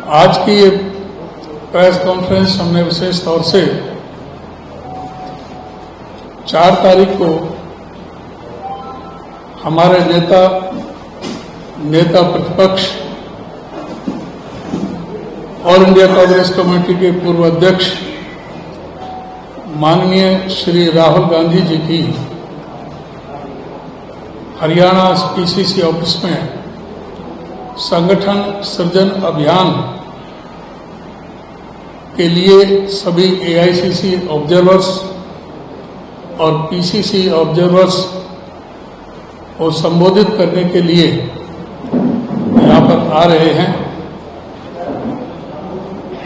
आज की ये प्रेस कॉन्फ्रेंस हमने विशेष तौर से 4 तारीख को हमारे नेता प्रतिपक्ष ऑल इंडिया कांग्रेस कमेटी के पूर्व अध्यक्ष माननीय श्री राहुल गांधी जी की हरियाणा पीसीसी ऑफिस में संगठन सृजन अभियान के लिए सभी एआईसीसी ऑब्जर्वर्स और पीसीसी ऑब्जर्वर्स को संबोधित करने के लिए यहाँ पर आ रहे हैं।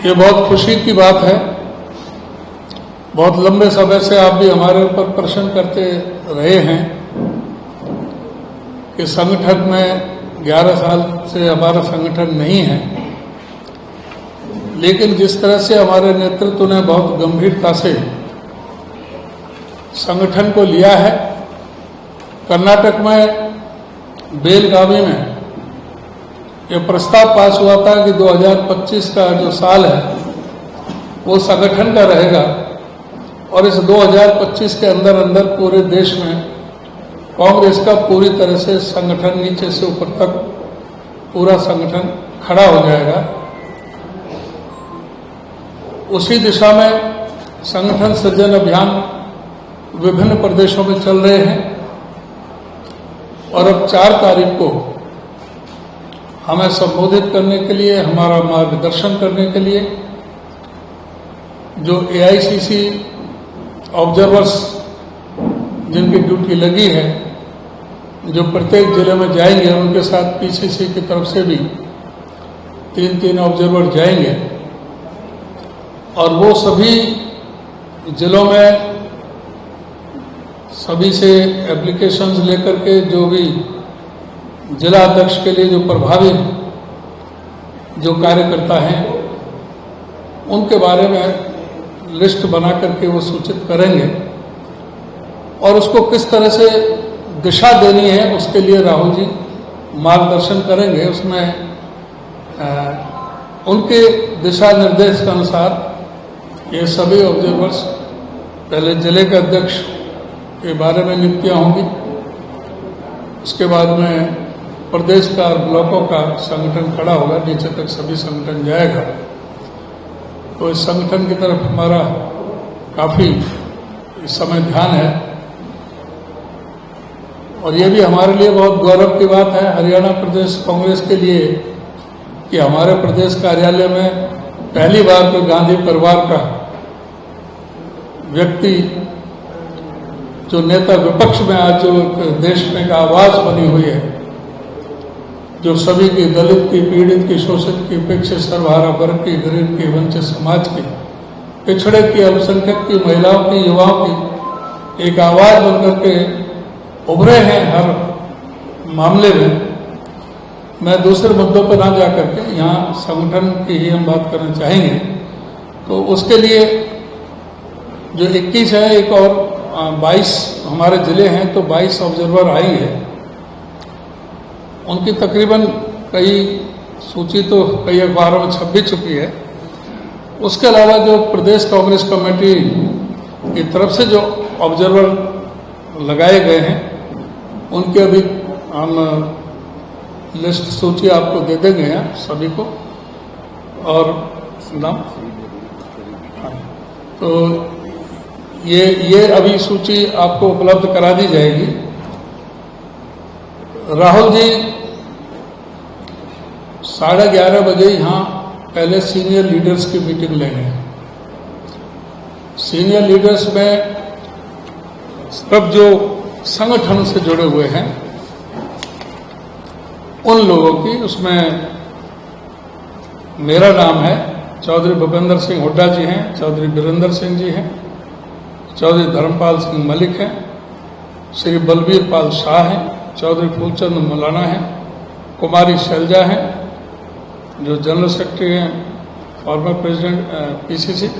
ये बहुत खुशी की बात है। बहुत लंबे समय से आप भी हमारे ऊपर प्रश्न करते रहे हैं कि संगठन में 11 साल से हमारा संगठन नहीं है, लेकिन जिस तरह से हमारे नेतृत्व ने बहुत गंभीरता से संगठन को लिया है। कर्नाटक में बेलगावी में यह प्रस्ताव पास हुआ था कि 2025 का जो साल है वो संगठन का रहेगा और इस 2025 के अंदर पूरे देश में कांग्रेस का पूरी तरह से संगठन नीचे से ऊपर तक पूरा संगठन खड़ा हो जाएगा। उसी दिशा में संगठन सृजन अभियान विभिन्न प्रदेशों में चल रहे हैं और अब 4 तारीख को हमें संबोधित करने के लिए, हमारा मार्गदर्शन करने के लिए जो एआईसीसी ऑब्जर्वर्स जिनकी ड्यूटी लगी है, जो प्रत्येक जिले में जाएंगे, उनके साथ पीसीसी की तरफ से भी 3 ऑब्जर्वर जाएंगे और वो सभी जिलों में सभी से एप्लीकेशंस लेकर के जो भी जिला अध्यक्ष के लिए जो प्रभावी जो कार्यकर्ता हैं उनके बारे में लिस्ट बना करके वो सूचित करेंगे और उसको किस तरह से दिशा देनी है उसके लिए राहुल जी मार्गदर्शन करेंगे। उसमें उनके दिशा निर्देश के अनुसार ये सभी ऑब्जर्वर्स पहले जिले के अध्यक्ष के बारे में नियुक्तियां होंगी, उसके बाद में प्रदेश का और ब्लॉकों का संगठन खड़ा होगा, नीचे तक सभी संगठन जाएगा। तो इस संगठन की तरफ हमारा काफी इस समय ध्यान है और ये भी हमारे लिए बहुत गौरव की बात है हरियाणा प्रदेश कांग्रेस के लिए कि हमारे प्रदेश कार्यालय में पहली बार कोई गांधी परिवार का व्यक्ति जो नेता विपक्ष में आज जो देश में एक आवाज बनी हुई है, जो सभी की, दलित की, पीड़ित की, शोषित की, उपेक्षित सर्वहारा वर्ग की, गरीब की, वंचित समाज की, पिछड़े की, अल्पसंख्यक की, महिलाओं की, युवाओं की एक आवाज बनकर के उभरे हैं हर मामले में। मैं दूसरे मुद्दों पर ना जाकर के यहाँ संगठन की ही हम बात करना चाहेंगे। तो उसके लिए जो 21 है, एक और 22 हमारे जिले हैं, तो 22 ऑब्जर्वर आएंगे। उनकी तकरीबन कई सूची तो कई अखबारों में छप भी चुकी है। उसके अलावा जो प्रदेश कांग्रेस कमेटी की तरफ से जो ऑब्जर्वर लगाए गए हैं उनके अभी हम लिस्ट सूची आपको दे देंगे यहाँ सभी को। और नाम तो ये अभी सूची आपको उपलब्ध करा दी जाएगी। राहुल जी 11:30 बजे यहाँ पहले सीनियर लीडर्स की मीटिंग लेंगे। सीनियर लीडर्स में सब जो संगठन से जुड़े हुए हैं उन लोगों की, उसमें मेरा नाम है, चौधरी भूपेंद्र सिंह हुड्डा जी हैं, चौधरी वीरेंद्र सिंह जी हैं, चौधरी धर्मपाल सिंह मलिक हैं, श्री बलबीर पाल शाह हैं, चौधरी फूलचंद मौलाना हैं, कुमारी शैलजा हैं जो जनरल सेक्रेटरी हैं, former president PCC,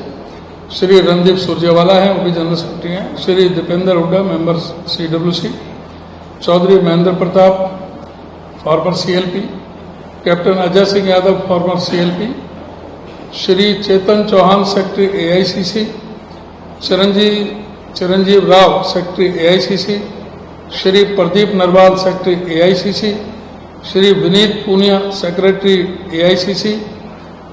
Shri Randeep Surjewala हैं, वो भी जनरल सेक्रेटरी हैं, Shri Deepender Hooda member CWC, Chaudhary Mahendra Pratap former CLP, captain Ajay Singh Yadav former CLP, Shri Chetan Chauhan secretary AICC, Chiranjeev Rao secretary AICC, Shri Pradeep Narwal secretary AICC, Shri Vineet Punia secretary AICC,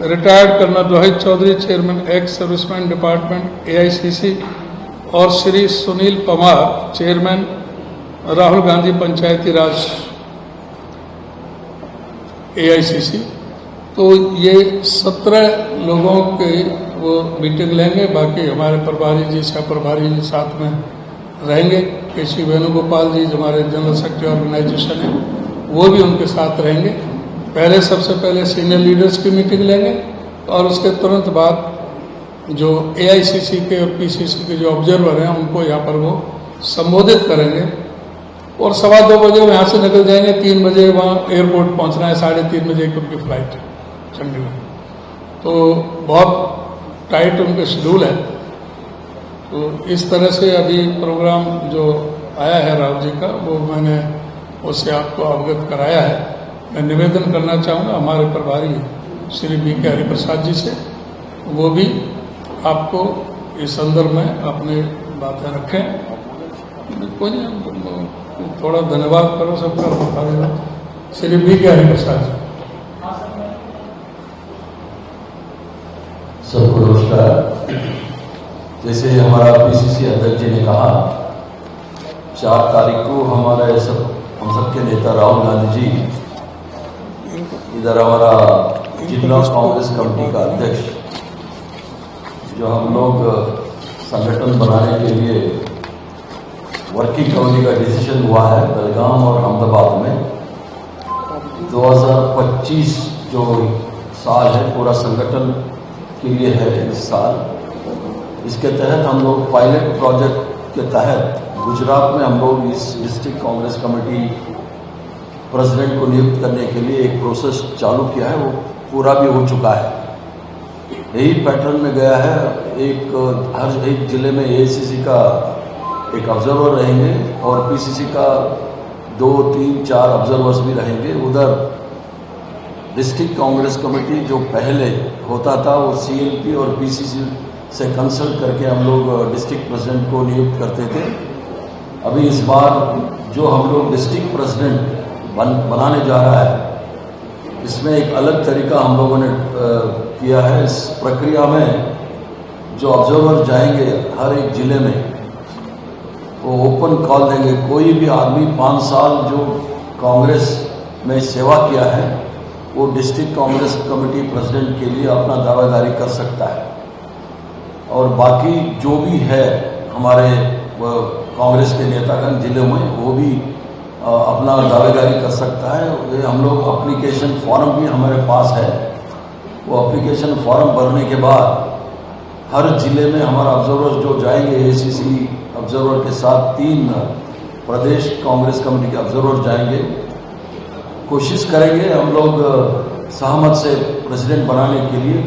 retired colonel Rohit Chaudhary chairman ex serviceman department AICC और श्री सुनील पवार चेयरमैन राहुल गांधी पंचायती राज AICC। तो ये 17 लोगों के वो मीटिंग लेंगे। बाकी हमारे प्रभारी जी, सह प्रभारी जी साथ में रहेंगे। KC वेणुगोपाल जी जो हमारे जनरल सेक्रेटरी ऑर्गेनाइजेशन है वो भी उनके साथ रहेंगे। पहले सबसे पहले सीनियर लीडर्स की मीटिंग लेंगे और उसके तुरंत बाद जो AICC के और PCC के जो ऑब्जर्वर हैं उनको यहाँ पर वो संबोधित करेंगे और 2:15 बजे यहाँ से निकल जाएंगे। 3 बजे वहाँ एयरपोर्ट पहुँचना है, 3:30 बजे की उनकी फ्लाइट है चंडीगढ़। तो बहुत टाइट उनका शेड्यूल है। तो इस तरह से अभी प्रोग्राम जो आया है राहुल जी का वो मैंने उससे आपको अवगत कराया है। मैं निवेदन करना चाहूँगा हमारे प्रभारी श्री BK हरिप्रसाद जी से, वो भी आपको इस संदर्भ में अपनी बातें रखें। कोई नहीं, थोड़ा धन्यवाद करो सबका बता देना। श्री BK हरिप्रसाद जी। सबको नमस्कार। जैसे हमारा PCC अध्यक्ष जी ने कहा, 4 तारीख को हमारे हम सबके नेता राहुल गांधी जी, इधर हमारा जिला कांग्रेस कमेटी का अध्यक्ष, जो हम लोग संगठन बनाने के लिए वर्किंग कमेटी का डिसीजन हुआ है बेलगाम और अहमदाबाद में, 2025 जो साल है पूरा संगठन के लिए है इस साल। इसके तहत हम लोग पायलट प्रोजेक्ट के तहत गुजरात में हम लोग इस डिस्ट्रिक्ट कांग्रेस कमेटी प्रेसिडेंट को नियुक्त करने के लिए एक प्रोसेस चालू किया है, वो पूरा भी हो चुका है। यही पैटर्न में गया है। हर एक जिले में AICC का एक ऑब्जर्वर रहेंगे और PCC का 2, 3, 4 ऑब्जर्वर्स भी रहेंगे। उधर डिस्ट्रिक्ट कांग्रेस कमेटी जो पहले होता था वो CLP और PCC से कंसल्ट करके हम लोग डिस्ट्रिक्ट प्रेसिडेंट को नियुक्त करते थे। अभी इस बार जो हम लोग डिस्ट्रिक्ट प्रेसिडेंट बनाने जा रहा है, इसमें एक अलग तरीका हम लोगों ने किया है। इस प्रक्रिया में जो ऑब्जर्वर जाएंगे हर एक जिले में, वो ओपन कॉल देंगे। कोई भी आदमी 5 साल जो कांग्रेस में सेवा किया है वो डिस्ट्रिक्ट कांग्रेस कमेटी प्रेसिडेंट के लिए अपना दावेदारी कर सकता है। और बाकी जो भी है हमारे कांग्रेस के नेतागण जिले में, वो भी अपना दावेदारी कर सकता है। ये हम लोग एप्लीकेशन फॉर्म भी हमारे पास है। वो एप्लीकेशन फॉर्म भरने के बाद हर जिले में हमारा ऑब्जर्वर जो जाएंगे, AICC ऑब्जर्वर के साथ 3 प्रदेश कांग्रेस कमेटी के ऑब्जर्वर जाएंगे। कोशिश करेंगे हम लोग सहमत से प्रेसिडेंट बनाने के लिए।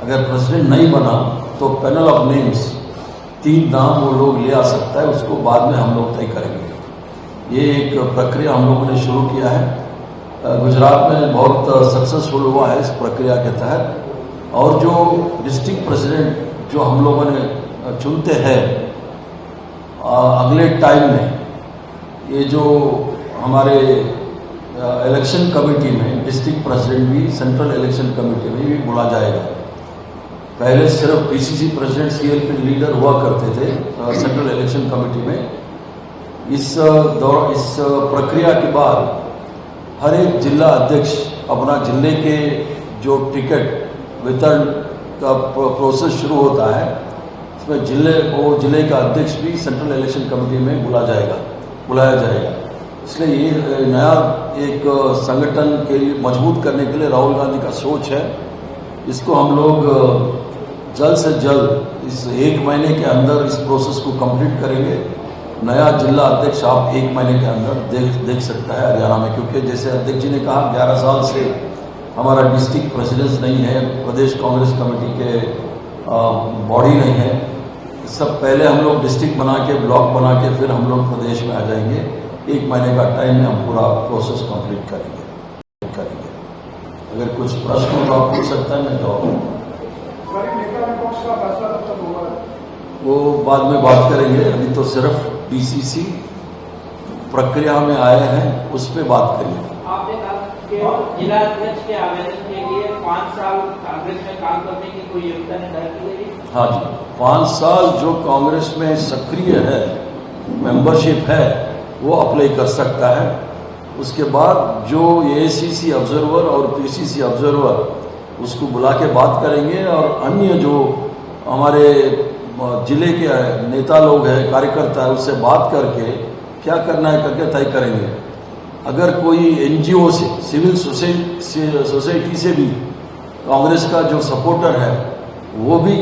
अगर प्रेसिडेंट नहीं बना तो पैनल ऑफ नेम्स 3 नाम वो लोग ले आ सकता है, उसको बाद में हम लोग तय करेंगे। ये एक प्रक्रिया हम लोगों ने शुरू किया है। गुजरात में बहुत सक्सेसफुल हुआ है इस प्रक्रिया के तहत। और जो डिस्ट्रिक्ट प्रेसिडेंट जो हम लोगों ने चुनते हैं अगले टाइम में, ये जो हमारे इलेक्शन कमेटी में डिस्ट्रिक्ट प्रेसिडेंट भी सेंट्रल इलेक्शन कमेटी में भी बुला जाएगा। पहले सिर्फ PCC प्रेसिडेंट CLP लीडर हुआ करते थे सेंट्रल इलेक्शन कमेटी में। इस प्रक्रिया के बाद हर एक जिला अध्यक्ष अपना जिले के जो टिकट वितरण का प्रोसेस शुरू होता है, इसमें जिले का अध्यक्ष भी सेंट्रल इलेक्शन कमेटी में बुलाया जाएगा। इसलिए ये नया एक संगठन के लिए मजबूत करने के लिए राहुल गांधी का सोच है। इसको हम लोग जल्द से जल्द इस 1 महीने के अंदर इस प्रोसेस को कंप्लीट करेंगे। नया जिला अध्यक्ष आप 1 महीने के अंदर देख सकता है हरियाणा में, क्योंकि जैसे अध्यक्ष जी ने कहा 11 साल से हमारा डिस्ट्रिक्ट प्रेसिडेंस नहीं है, प्रदेश कांग्रेस कमेटी के बॉडी नहीं है। सब पहले हम लोग डिस्ट्रिक्ट बना के, ब्लॉक बना के, फिर हम लोग प्रदेश में आ जाएंगे। 1 महीने का टाइम में हम पूरा प्रोसेस कंप्लीट करेंगे। अगर कुछ प्रश्न हो तो आप पूछ सकते हैं, मैं जवाब वो बाद में बात करेंगे। अभी तो सिर्फ डीसीसी प्रक्रिया में आए हैं, उस पर बात करिए। आपने कहा कि जिला अध्यक्ष के आवेदन के लिए 5 साल कांग्रेस में काम करने की कोई योग्यता निर्धारित की गई? हाँ जी, 5 साल जो कांग्रेस में सक्रिय है, मेंबरशिप है, वो अप्लाई कर सकता है। उसके बाद जो एआईसीसी ऑब्जर्वर और पीसीसी ऑब्जर्वर उसको बुला के बात करेंगे और अन्य जो हमारे जिले के नेता लोग हैं, कार्यकर्ता है, उससे बात करके क्या करना है करके तय करेंगे। अगर कोई एनजीओ से, सिविल सोसाइटी से भी कांग्रेस का जो सपोर्टर है वो भी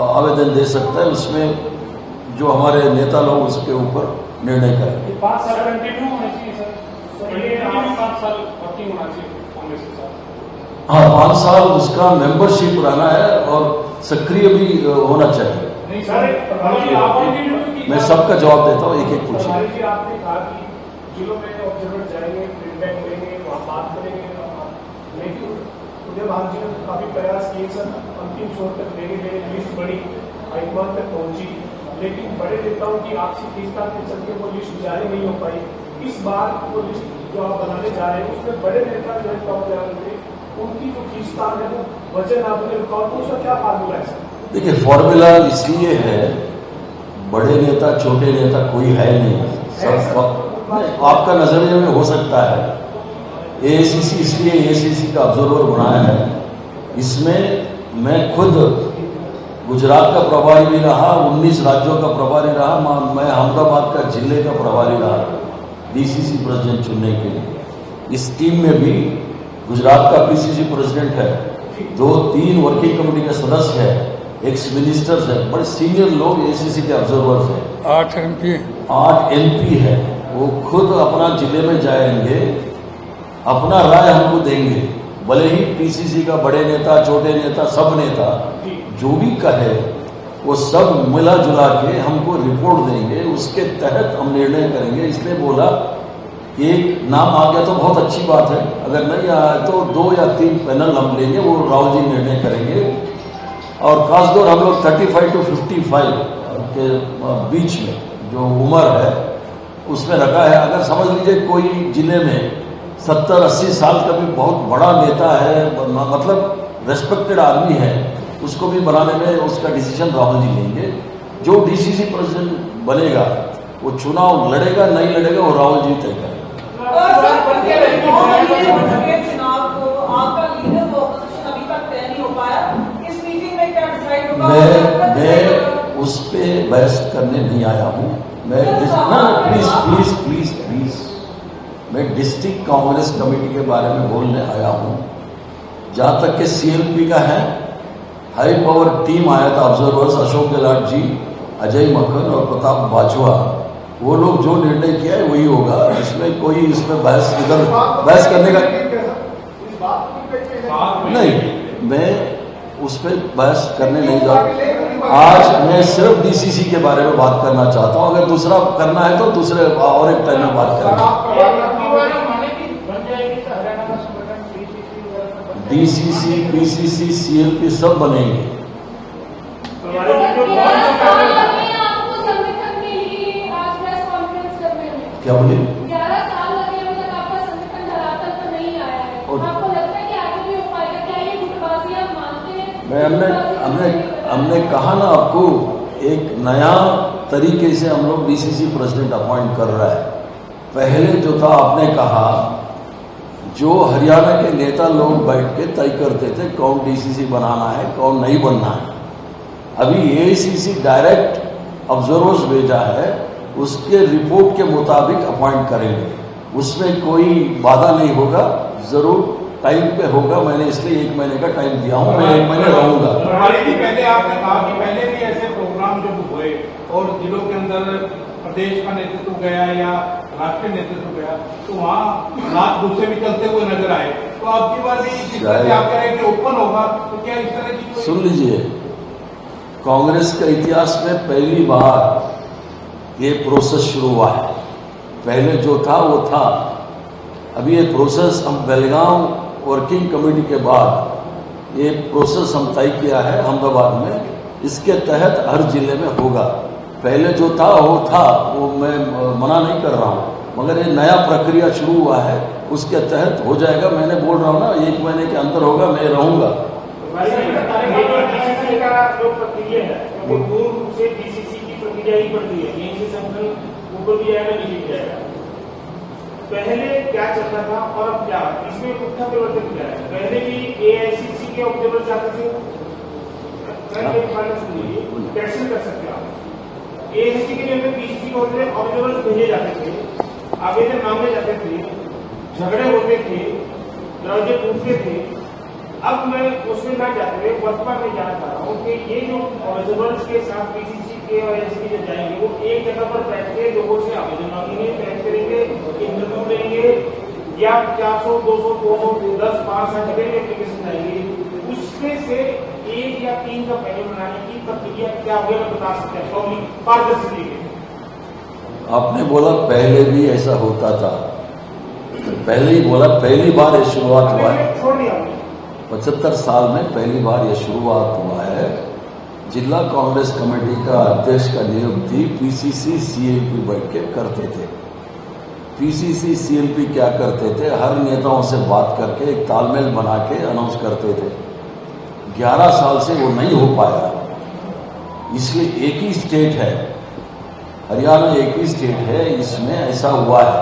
आवेदन दे सकता है। उसमें जो हमारे नेता लोग उसके ऊपर निर्णय करेंगे। 5 साल कंटिन्यू होना चाहिए सर, 5 साल वर्किंग होना चाहिए कांग्रेस के साथ। हाँ, 5 साल उसका मेंबरशिप रहना है और सक्रिय भी होना चाहिए। नहीं सर, मैं सबका जवाब देता हूँ, एक एक पूछिए। आपने कहा कि जिलों में ऑब्जर्वर जाएंगे, फीडबैक लेंगे, वहाँ बात करेंगे, लेकिन उधर भाग जी ने काफी प्रयास किए सर, अंतिम छोर तक लेंगे, लिस्ट बड़ी हाईकमान तक पहुंची, लेकिन बड़े नेताओं की आपसी खींचतान के चलते वो लिस्ट जारी नहीं हो पाई। इस बार वो लिस्ट जो आप बनाने जा रहे हैं उसमें बड़े नेता जो है उनकी जो खींचतान है वो वजन आपने रिकॉर्ड, उसका क्या फार्मूला है सर? देखिए, फॉर्मूला इसलिए है, बड़े नेता छोटे नेता कोई है नहीं, सब आपका नजरिए में हो सकता है। एआईसीसी इसलिए एआईसीसी का ऑब्जर्वर बनाया है। इसमें मैं खुद गुजरात का प्रभारी भी रहा, 19 राज्यों का प्रभारी रहा, मैं अहमदाबाद का जिले का प्रभारी रहा डीसीसी प्रेसिडेंट चुनने के लिए। इस टीम में भी गुजरात का पीसीसी प्रेसिडेंट है, 2-3 वर्किंग कमेटी के सदस्य है, एक्स मिनिस्टर्स है, बड़े सीनियर लोग एआईसीसी के ऑब्जर्वर्स हैं। 8 एमपी है। वो खुद अपना जिले में जाएंगे, अपना राय हमको देंगे। भले ही पीसीसी का बड़े नेता छोटे नेता सब नेता जो भी कहे वो सब मिला जुला के हमको रिपोर्ट देंगे, उसके तहत हम निर्णय करेंगे। इसलिए बोला एक नाम आ गया तो बहुत अच्छी बात है, अगर नहीं आया तो 2 या 3 पैनल हम लेंगे, वो राहुल जी निर्णय करेंगे। और खासतौर हम लोग 35 to 55 के बीच में जो उम्र है उसमें रखा है। अगर समझ लीजिए कोई जिले में 70-80 साल का भी बहुत बड़ा नेता है, मतलब रेस्पेक्टेड आदमी है, उसको भी बनाने में उसका डिसीजन राहुल जी लेंगे। जो डीसीसी प्रेसिडेंट बनेगा वो चुनाव लड़ेगा नहीं लड़ेगा वो राहुल जी तय करेंगे। मैं उस पर बहस करने नहीं आया हूँ। मैं प्लीज मैं डिस्ट्रिक्ट कांग्रेस कमेटी के बारे में बोलने आया हूँ। जहाँ तक के सीएलपी का है, हाई पावर टीम आया था ऑब्जर्वर्स, अशोक गहलोत जी, अजय मक्खन और प्रताप बाजवा, वो लोग जो निर्णय किया है वही होगा। इसमें कोई इसमें बहस करने का नहीं, मैं उस पर बहस करने नहीं जाऊँ। आज मैं सिर्फ डीसीसी के बारे में बात करना चाहता हूँ। अगर दूसरा करना है तो दूसरे और एक टाइम में बात करेंगे। डीसीसी पीसीसी सीएलपी सब बनेंगे। क्या बोले? 11 साल लगे अभी तक आपका संगठन धरातल पर नहीं आया है। आपको लगता है कि आगे भी हो पाएगा? क्या ये गुटबाजी आप मानते हैं? हमने कहा ना आपको, एक नया तरीके से हम लोग डीसीसी प्रेसिडेंट अपॉइंट कर रहा है। पहले जो था आपने कहा, जो हरियाणा के नेता लोग बैठ के तय करते थे कौन डीसीसी बनाना है कौन नहीं बनना है। अभी एआईसीसी डायरेक्ट ऑब्जर्वर्स भेजा है, उसके रिपोर्ट के मुताबिक अपॉइंट करेंगे। उसमें कोई बाधा नहीं होगा, जरूर टाइम पे होगा। मैंने इसलिए 1 महीने का टाइम दिया हूँ, मैं 1 महीने रहूंगा। पहले आपने कहा कि पहले भी ऐसे प्रोग्राम जब हुए और जिलों के अंदर प्रदेश का नेतृत्व गया या राष्ट्रीय नेतृत्व गया तो वहाँ रात दूसरे भी चलते हुए नजर आए, तो अब की बार भी जिस तरह से आप कह रहे हैं कि ओपन होगा, तो क्या इस तरह की सुन लीजिए, कांग्रेस के इतिहास में पहली बार ये प्रोसेस शुरू हुआ है। पहले जो था वो था। अभी ये प्रोसेस हम बेलगांव वर्किंग कमेटी के बाद ये प्रोसेस हम तय किया है अहमदाबाद में, इसके तहत हर जिले में होगा। पहले जो था वो मैं मना नहीं कर रहा हूँ, मगर ये नया प्रक्रिया शुरू हुआ है, उसके तहत हो जाएगा। मैंने बोल रहा हूँ ना, 1 महीने के अंदर होगा, मैं रहूंगा। डीसीसी का जो प्रक्रिया है, पूर्व रूप से डीसीसी की प्रक्रिया ही पड़ती है, यहीं से संगठन ऊपर भी जाएगा, नीचे भी जाएगा। पहले क्या चल रहा था और अब क्या, इसमें मुख्य परिवर्तन क्या है? पहले भी एआईसीसी के ऑब्जर्वर जाते थे, कैंसिल कर सकते हैं आप। एआईसीसी के लिए पीसीसी को ऑब्जर्वर भेजे जाते थे, आवेदन मांगे जाते थे, झगड़े होते थे, दरवाजे टूटते थे। अब मैं उसमें ना जाते हुए वर्तमान में जाना चाह रहा हूँ कि ये जो ऑब्जर्वर्स के साथ पीसीसी के और एआईसीसी जब जाएंगे, वो एक जगह पर बैठ के लोगों से आवेदन मांगेंगे, तय करेंगे, इंटरव्यू लेंगे, या 400, 200, 210, 5 सर्टिफिकेट एप्लीकेशन आएंगे, उसमें से 1 या 3 का पैनल बनाने की प्रक्रिया क्या होगी, मैं बता सकते हैं पारदर्शी। आपने बोला पहले भी ऐसा होता था, पहले ही बोला, पहली बार ये शुरुआत हुआ है। 75 साल में पहली बार ये शुरुआत हुआ है। जिला कांग्रेस कमेटी का अध्यक्ष का नियुक्ति पीसीसी सीएलपी बैठ के करते थे। पीसीसी सीएलपी क्या करते थे, हर नेताओं से बात करके एक तालमेल बना के अनाउंस करते थे। 11 साल से वो नहीं हो पाया, इसलिए एक ही स्टेट है, हरियाणा एक ही स्टेट है, इसमें ऐसा हुआ है।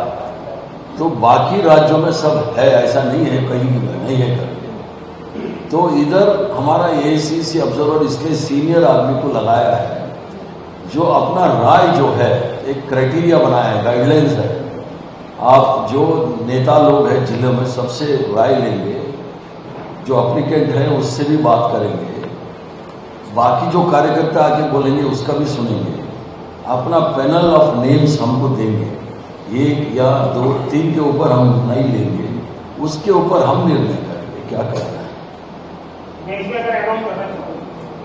तो बाकी राज्यों में सब है, ऐसा नहीं है कहीं नहीं है करके। तो इधर हमारा एआईसीसी ऑब्जर्वर इसलिए सीनियर आदमी को लगाया है, जो अपना राय जो है, एक क्राइटेरिया बनाया है, गाइडलाइंस है। आप जो नेता लोग हैं जिले में, सबसे राय लेंगे, जो एप्लीकेंट है उससे भी बात करेंगे, बाकी जो कार्यकर्ता आके बोलेंगे उसका भी सुनेंगे, अपना पैनल ऑफ नेम्स हमको देंगे, 1 या 2, 3 के ऊपर हम नहीं लेंगे, उसके ऊपर हम निर्णय करेंगे क्या करना है। मैं इसमें अगर एड ऑन करना चाहूँ,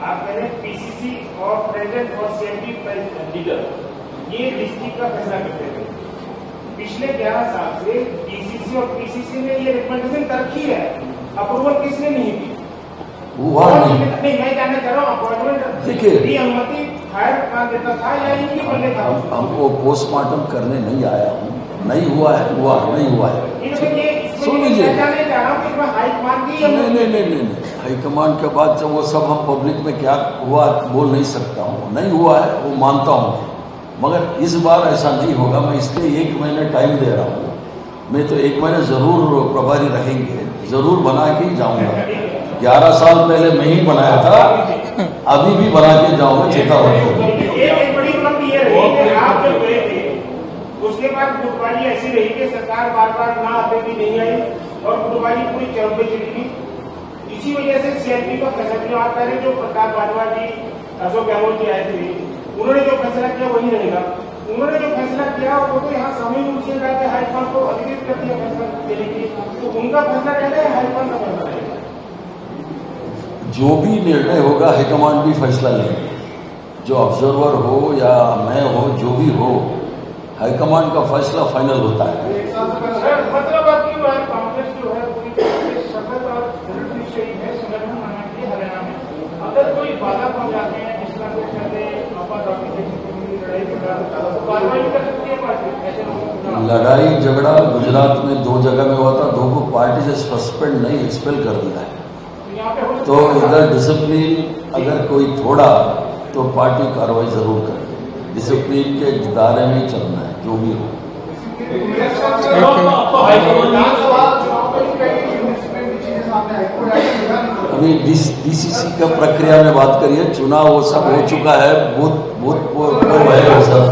आप कह रहे हैं पीसीसी और प्रेसिडेंट और सीएमपी लीडर ये डिस्ट्रिक्ट का फैसला करते थे। पिछले 11 साल से डीसीसी और पीसीसी ने ये रिकमेंडेशन रखी है, अप्रूवल किसने नहीं दी? नहीं, मैं जानना चाह रहा हूँ, अपॉइंटमेंट देखिए, अनुमति हायर कर देता था या इनकी बदले था? हमको पोस्टमार्टम करने नहीं आया हूँ, नहीं हुआ है, हुआ नहीं हुआ है। सुन लीजिए, नहीं, हाईकमांड के बाद जब वो सब हम पब्लिक में क्या हुआ बोल नहीं सकता हूँ, नहीं हुआ है वो मानता हूँ, मगर इस बार ऐसा नहीं होगा। मैं इसलिए 1 महीने टाइम दे रहा हूँ। मैं तो 1 महीने जरूर प्रभारी रहेंगे, जरूर बना के ही जाऊंगा। 11 साल पहले मैं ही बनाया था, अभी भी बना के जाऊंगा, चेतावनी। उसके बाद गुटबाजी ऐसी रही कि सरकार बार बार ना आते भी नहीं आई और गुटबाजी पूरी चरम पे चली गई। इसी वजह से सीएलपी का फैसला, जो आप कह रहे हैं, जो प्रताप बाजवा जी, अशोक गहलोत जी आए थे, उन्होंने जो फैसला किया वही रहेगा। उन्होंने जो फैसला किया वो तो यहाँ सामूहिक रूप से हाईकमांड को अधिकृत कर दिया फैसला देने के लिए, तो उनका फैसला कहते हैं हाईकमांड का फैसला रहेगा। जो भी निर्णय होगा हाईकमांड भी फैसला लेंगे, जो ऑब्जर्वर हो या मैं हो, जो भी हो, हाईकमांड का फैसला फाइनल होता है। मतलब आपकी बात कांग्रेस जो है पूरी शपथ और दृढ़ निश्चयी है संगठन बनाने के लिए हरियाणा में। अगर कोई बाधा पहुंचाते हैं, जिस तरह से कहते हैं लड़ाई झगड़ा गुजरात में 2 जगह में हुआ था, 2 को पार्टी से सस्पेंड नहीं, एक्सपेल कर दिया है। तो इधर डिसिप्लिन अगर कोई थोड़ा तो पार्टी कार्रवाई जरूर करे, डिसिप्लिन के दायरे में ही चलना है जो भी हो। अभी डीसीसी का प्रक्रिया में बात करिए, चुनाव वो सब हो चुका है, बूथ है वो सब।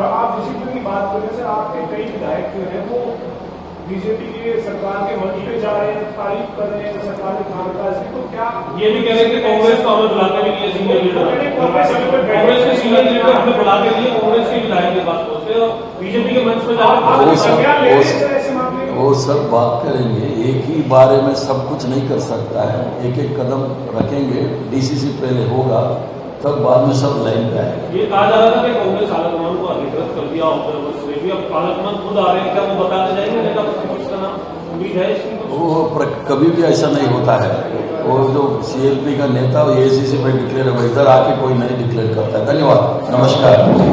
आप डिसिप्लिन की बात करें सर, आपके कई विधायक जो है वो बीजेपी की सरकार के मंच पे जा रहे हैं, तारीफ कर रहे हैं सरकार के कामकाज की, तो क्या ये भी कह रहे हैं कि कांग्रेस को हमें बुलाते भी नहीं है सीनियर लीडर, कांग्रेस के सीनियर लीडर हमें बुलाते नहीं है, कांग्रेस के विधायक की बात करते हैं और बीजेपी के मंच पर जाकर वो सब बात करेंगे। एक ही बारे में सब कुछ नहीं कर सकता है, एक एक कदम रखेंगे। डीसीसी पहले होगा, तब बाद में सब लाइन पे आएगा। ये कहा जा रहा था कि कांग्रेस आलकमान को अधिकृत कर दिया ऑब्जर्वर्स में भी, अब आलकमान खुद आ रहे हैं, क्या वो बताने जाएंगे नेता प्रतिपक्ष का नाम? उम्मीद है इसकी? कभी भी ऐसा नहीं होता है। वो जो CLP का नेता ACC पे डिक्लेयर है, इधर आके कोई नहीं डिक्लेयर करता है। धन्यवाद, नमस्कार।